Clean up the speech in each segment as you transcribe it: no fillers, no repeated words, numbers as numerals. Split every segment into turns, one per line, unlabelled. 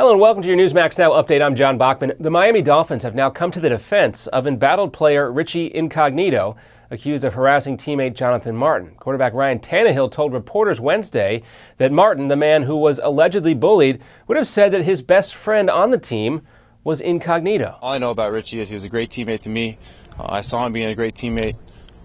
Hello and welcome to your Newsmax Now update. I'm John Bachman. The Miami Dolphins have now come to the defense of embattled player Richie Incognito, accused of harassing teammate Jonathan Martin. Quarterback Ryan Tannehill told reporters Wednesday that Martin, the man who was allegedly bullied, would have said that his best friend on the team was Incognito.
All I know about Richie is he was a great teammate to me. I saw him being a great teammate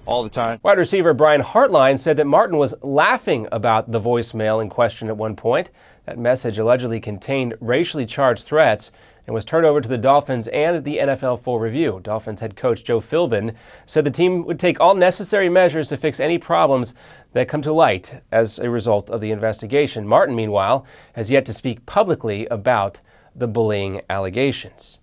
all the time.
Wide receiver Brian Hartline said that Martin was laughing about the voicemail in question at one point. That message allegedly contained racially charged threats and was turned over to the Dolphins and the NFL for review. Dolphins head coach Joe Philbin said the team would take all necessary measures to fix any problems that come to light as a result of the investigation. Martin, meanwhile, has yet to speak publicly about the bullying allegations.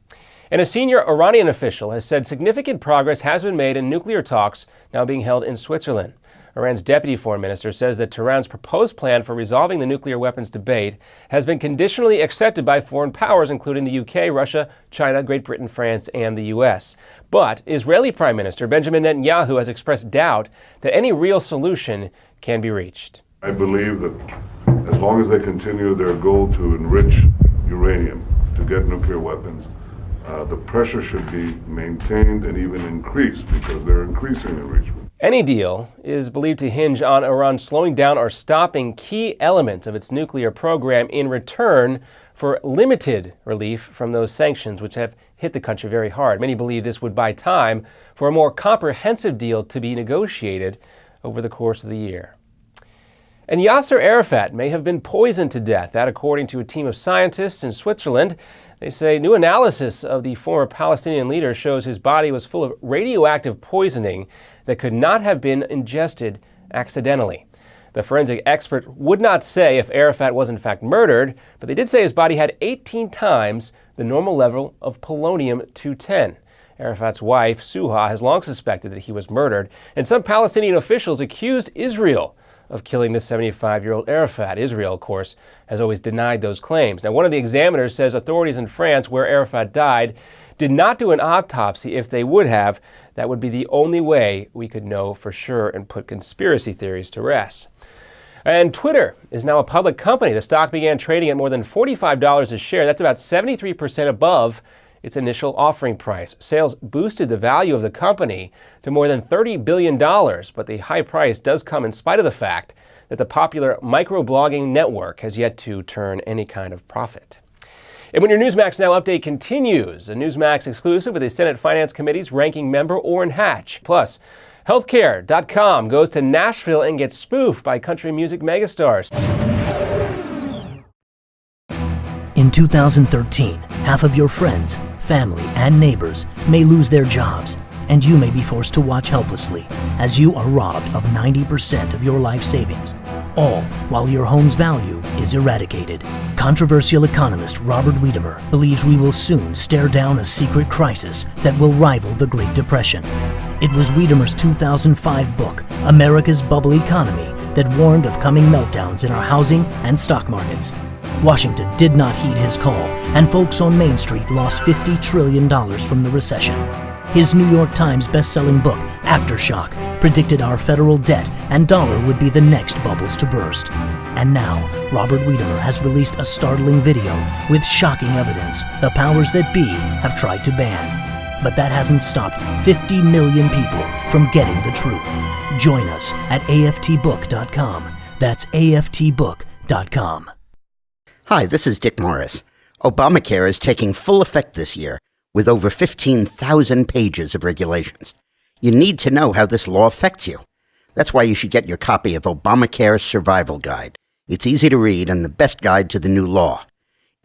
And a senior Iranian official has said significant progress has been made in nuclear talks now being held in Switzerland. Iran's deputy foreign minister says that Tehran's proposed plan for resolving the nuclear weapons debate has been conditionally accepted by foreign powers, including the UK, Russia, China, Great Britain, France, and the US. But Israeli Prime Minister Benjamin Netanyahu has expressed doubt that any real solution can be reached.
I believe that as long as they continue their goal to enrich uranium, to get nuclear weapons, the pressure should be maintained and even increased because they're increasing enrichment.
Any deal is believed to hinge on Iran slowing down or stopping key elements of its nuclear program in return for limited relief from those sanctions which have hit the country very hard. Many believe this would buy time for a more comprehensive deal to be negotiated over the course of the year. And Yasser Arafat may have been poisoned to death, that according to a team of scientists in Switzerland. They say new analysis of the former Palestinian leader shows his body was full of radioactive poisoning that could not have been ingested accidentally. The forensic expert would not say if Arafat was in fact murdered, but they did say his body had 18 times the normal level of polonium-210. Arafat's wife, Suha, has long suspected that he was murdered, and some Palestinian officials accused Israel of killing the 75-year-old Arafat. Israel, of course, has always denied those claims. Now, one of the examiners says authorities in France, where Arafat died, did not do an autopsy. If they would have, that would be the only way we could know for sure and put conspiracy theories to rest. And Twitter is now a public company. The stock began trading at more than $45 a share. That's about 73% above its initial offering price. Sales boosted the value of the company to more than $30 billion, but the high price does come in spite of the fact that the popular microblogging network has yet to turn any kind of profit. And when your Newsmax Now update continues, a Newsmax exclusive with the Senate Finance Committee's ranking member, Orrin Hatch. Plus, healthcare.com goes to Nashville and gets spoofed by country music megastars.
In 2013, half of your friends, family, and neighbors may lose their jobs, and you may be forced to watch helplessly as you are robbed of 90% of your life savings, all while your home's value is eradicated. Controversial economist Robert Wiedemer believes we will soon stare down a secret crisis that will rival the Great Depression. It was Wiedemer's 2005 book, America's Bubble Economy, that warned of coming meltdowns in our housing and stock markets. Washington did not heed his call, and folks on Main Street lost $50 trillion from the recession. His New York Times best-selling book, Aftershock, predicted our federal debt and dollar would be the next bubbles to burst. And now, Robert Wiedemer has released a startling video with shocking evidence the powers that be have tried to ban. But that hasn't stopped 50 million people from getting the truth. Join us at aftbook.com. That's aftbook.com.
Hi, this is Dick Morris. Obamacare is taking full effect this year with over 15,000 pages of regulations. You need to know how this law affects you. That's why you should get your copy of Obamacare's Survival Guide. It's easy to read and the best guide to the new law.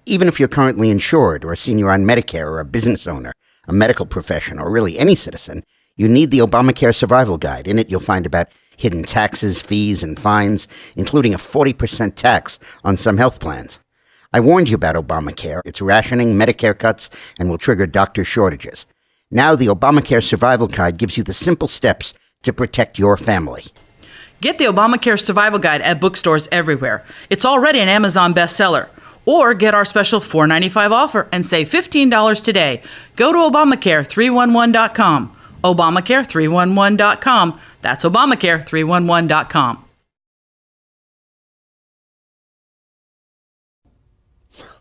Even if you're currently insured or a senior on Medicare or a business owner, a medical professional, or really any citizen, you need the Obamacare Survival Guide. In it, you'll find about hidden taxes, fees, and fines, including a 40% tax on some health plans. I warned you about Obamacare. It's rationing, Medicare cuts, and will trigger doctor shortages. Now the Obamacare Survival Guide gives you the simple steps to protect your family.
Get the Obamacare Survival Guide at bookstores everywhere. It's already an Amazon bestseller. Or get our special $4.95 offer and save $15 today. Go to Obamacare311.com. Obamacare311.com. That's Obamacare311.com.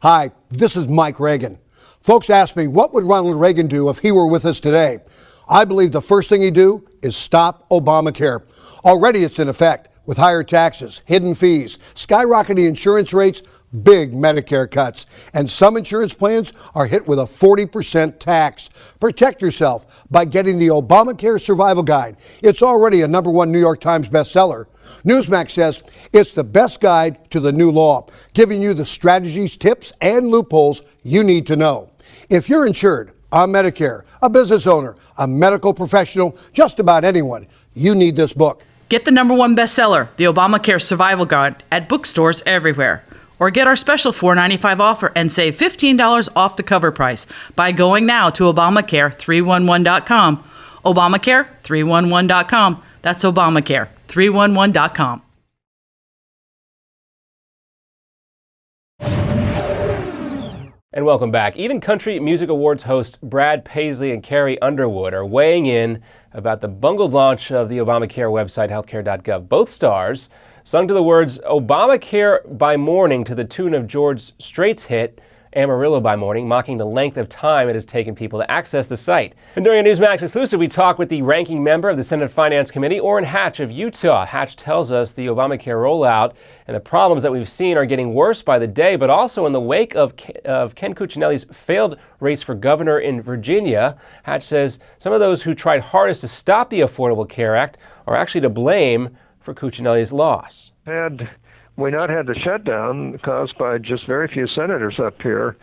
Hi, this is Mike Reagan. Folks ask me, what would Ronald Reagan do if he were with us today? I believe the first thing he'd do is stop Obamacare. Already it's in effect with higher taxes, hidden fees, skyrocketing insurance rates, big Medicare cuts, and some insurance plans are hit with a 40% tax. Protect yourself by getting the Obamacare Survival Guide. It's already a #1 New York Times bestseller. Newsmax says it's the best guide to the new law, giving you the strategies, tips, and loopholes you need to know. If you're insured on Medicare, a business owner, a medical professional, just about anyone, you need this book.
Get the #1 bestseller, The Obamacare Survival Guide, at bookstores everywhere. Or get our special $4.95 offer and save $15 off the cover price by going now to Obamacare311.com. Obamacare311.com. That's Obamacare311.com.
And welcome back. Even Country Music Awards host Brad Paisley and Carrie Underwood are weighing in about the bungled launch of the Obamacare website, healthcare.gov. Both stars sung to the words Obamacare by Morning to the tune of George Strait's hit Amarillo by Morning, mocking the length of time it has taken people to access the site. And during a Newsmax exclusive, we talk with the ranking member of the Senate Finance Committee, Orrin Hatch of Utah. Hatch tells us the Obamacare rollout and the problems that we've seen are getting worse by the day, but also in the wake of Ken Cuccinelli's failed race for governor in Virginia. Hatch says some of those who tried hardest to stop the Affordable Care Act are actually to blame for Cuccinelli's loss.
Had we not had the shutdown caused by just very few senators up here,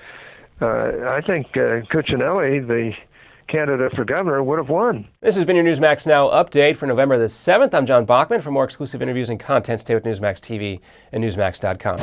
I think Cuccinelli, the candidate for governor, would have won.
This has been your Newsmax Now update for November the 7th. I'm John Bachman. For more exclusive interviews and content, stay with Newsmax TV and Newsmax.com.